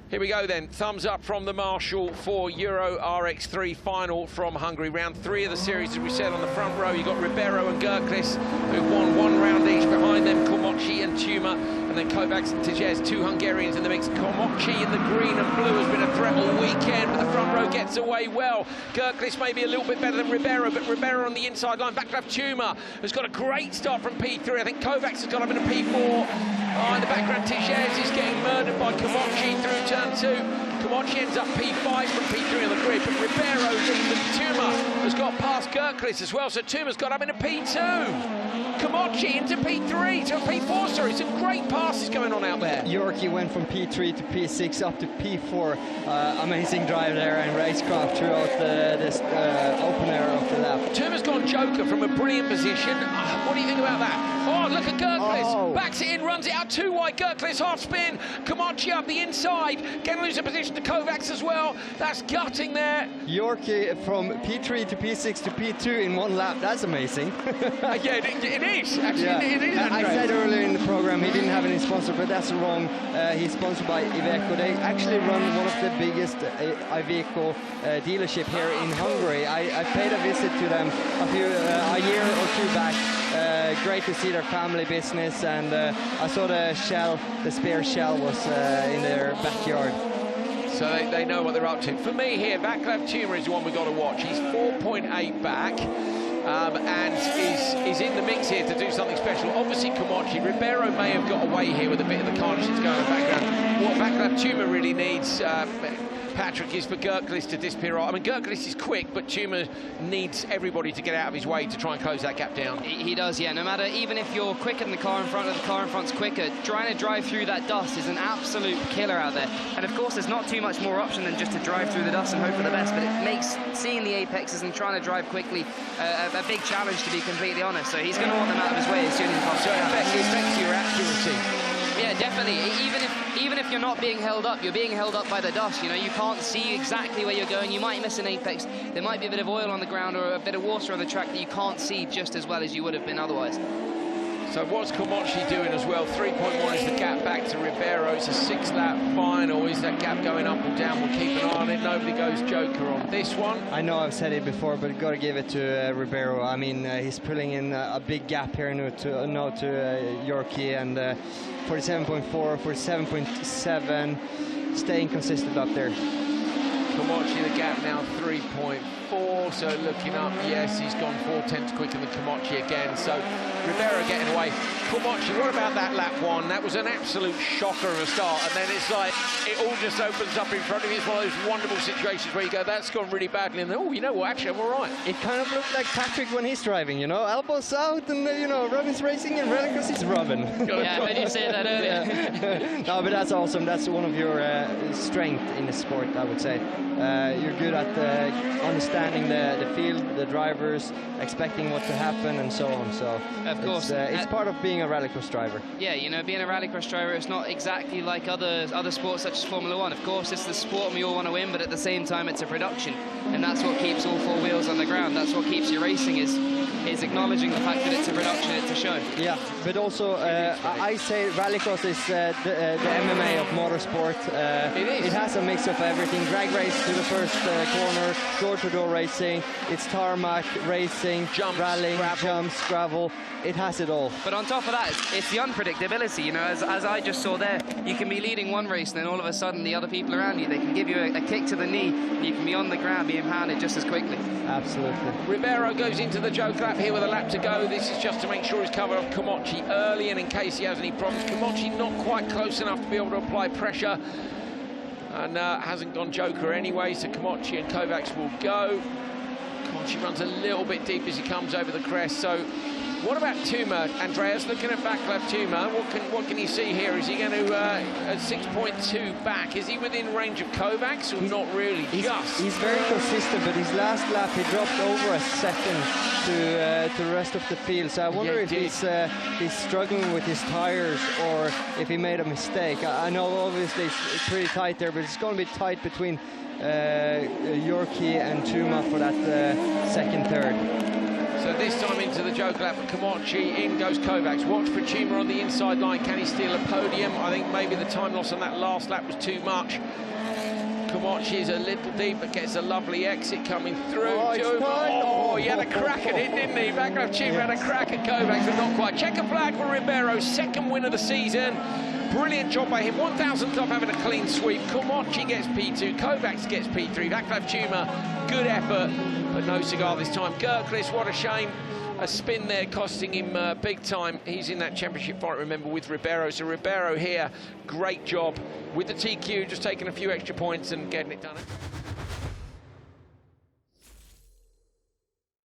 Here we go then, thumbs up from the marshal for Euro RX3 final from Hungary. Round 3 of the series, as we said, on the front row, you've got Ribeiro and Gerklis, who've won 1 round each. Behind them, Komochi and Tuma, and then Kovacs and Tejez, 2 Hungarians in the mix. Komochi in the green and blue has been a threat all weekend, but the front row gets away well. Gerklis may be a little bit better than Ribeiro, but Ribeiro on the inside line. Backdraft Tuma has got a great start from P3. I think Kovacs has got up in a P4. In the background, Tejez is getting murdered by Komochi through turn 2. Komochi ends up P5 from P3 on the grid, but Ribeiro leads, and Tuma has got past Gerklis as well, so Tuma's got up into P2. Komochi into P3, to P4, sorry. Some great passes going on out there. Yorkie went from P3 to P6 up to P4. Amazing drive there and racecraft throughout this opener of the lap. Tuma's gone Joker from a brilliant position. What do you think about that? Oh, look at Gerklis. Oh. Backs it in, runs it out too wide. Gerklis half spin. Komochi up the inside. Going to lose a position to Kovacs as well. That's gutting there. Yorkie from P3 to P6 to P2 in 1 lap. That's amazing. Yeah, it is. Actually, yeah. it is. I said earlier in the program he didn't have any sponsor, but that's wrong. He's sponsored by Iveco. They actually run one of the biggest Iveco dealership here in Hungary. I paid a visit to them a year or 2 back. Great to see their family business, and I saw the spare shell was in their backyard. So they know what they're up to. For me here, Vaclav Tuma is the one we've got to watch. He's 4.8 back. And is in the mix here to do something special. Obviously, Komochi. Ribeiro may have got away here with a bit of the carnage that's going in the background. What Vaclav Tuma really needs, Patrick, is for Gerklis to disappear. I mean, Gerklis is quick, but Tuma needs everybody to get out of his way to try and close that gap down. He does, yeah. No matter, even if you're quicker than the car in front, or the car in front's quicker, trying to drive through that dust is an absolute killer out there. And of course, there's not too much more option than just to drive through the dust and hope for the best, but it makes seeing the apexes and trying to drive quickly a big challenge, to be completely honest. So he's going to want them out of his way as soon as possible. So it affects your accuracy. Yeah, definitely. Even if you're not being held up, you're being held up by the dust. You know, you can't see exactly where you're going. You might miss an apex. There might be a bit of oil on the ground or a bit of water on the track that you can't see just as well as you would have been otherwise. So what's Komochi doing as well? 3.1 is the gap back to Ribeiro. It's a 6-lap final. Is that gap going up or down? We'll keep an eye on it. Nobody goes Joker on this one. I know I've said it before, but got to give it to Ribeiro. I mean, he's pulling in a big gap here now to Yorkie, and 47.4, 47.7, staying consistent up there. Komochi, the gap now 3.4, so looking up, yes, he's gone 4/10 quicker than Komochi again, so Ribeiro getting away. Komochi, what about that lap 1? That was an absolute shocker of a start, and then it's like, it all just opens up in front of you. It's one of those wonderful situations where you go, that's gone really badly, and then, oh, you know what, actually, I'm all right. It kind of looked like Patrick when he's driving, you know, elbows out, and, you know, Robin's racing and Rallycross is Robin. Yeah, I did say that earlier. Yeah. No, but that's awesome. That's one of your strengths in the sport, I would say. You're good at understanding the field, the drivers, expecting what to happen, and so on. So of course, it's part of being a rallycross driver. Yeah, you know, being a rallycross driver, it's not exactly like other sports such as Formula 1. Of course, it's the sport and we all want to win, but at the same time, it's a production, and that's what keeps all 4 wheels on the ground. That's what keeps you racing, is acknowledging the fact that it's a production, it's a show. Yeah, but also I say rallycross is the MMA of motorsport. It has a mix of everything. Drag race to the first corner, door-to-door racing, it's tarmac racing, jumps, rallying, jumps, gravel. It has it all. But on top of that, it's the unpredictability. You know, as I just saw there, you can be leading one race, and then all of a sudden the other people around you, they can give you a kick to the knee, and you can be on the ground being pounded just as quickly. Absolutely. Ribeiro goes into the joke lap here with a lap to go. This is just to make sure he's covered off Komochi early, and in case he has any problems. Komochi not quite close enough to be able to apply pressure, and hasn't gone Joker anyway, so Komochi and Kovacs will go. Komochi runs a little bit deep as he comes over the crest, so what about Tuma, Andreas? Looking at Vaclav Tuma, what can you see here? Is he going to, at 6.2 back, is he within range of Kovacs, or not really? He's very consistent, but his last lap he dropped over a second to the rest of the field. So I wonder if he's struggling with his tires or if he made a mistake. I know obviously it's pretty tight there, but it's going to be tight between Yorkie and Tuma for that second, third. So this time into the joke lap for Komachi, in goes Kovacs. Watch for Chuma on the inside line, can he steal a podium? I think maybe the time loss on that last lap was too much. Komachi is a little deep, but gets a lovely exit coming through. Oh, he had a crack at it, didn't he? Vaclav Chuma had a crack at Kovacs, but not quite. Checker flag for Ribeiro, second win of the season. Brilliant job by him, 1,000th off having a clean sweep. Komachi gets P2, Kovacs gets P3. Vaclav Chuma, good effort, but no cigar this time. Gerklis, what a shame. A spin there costing him big time. He's in that championship fight, remember, with Ribeiro. So Ribeiro here, great job with the TQ, just taking a few extra points and getting it done.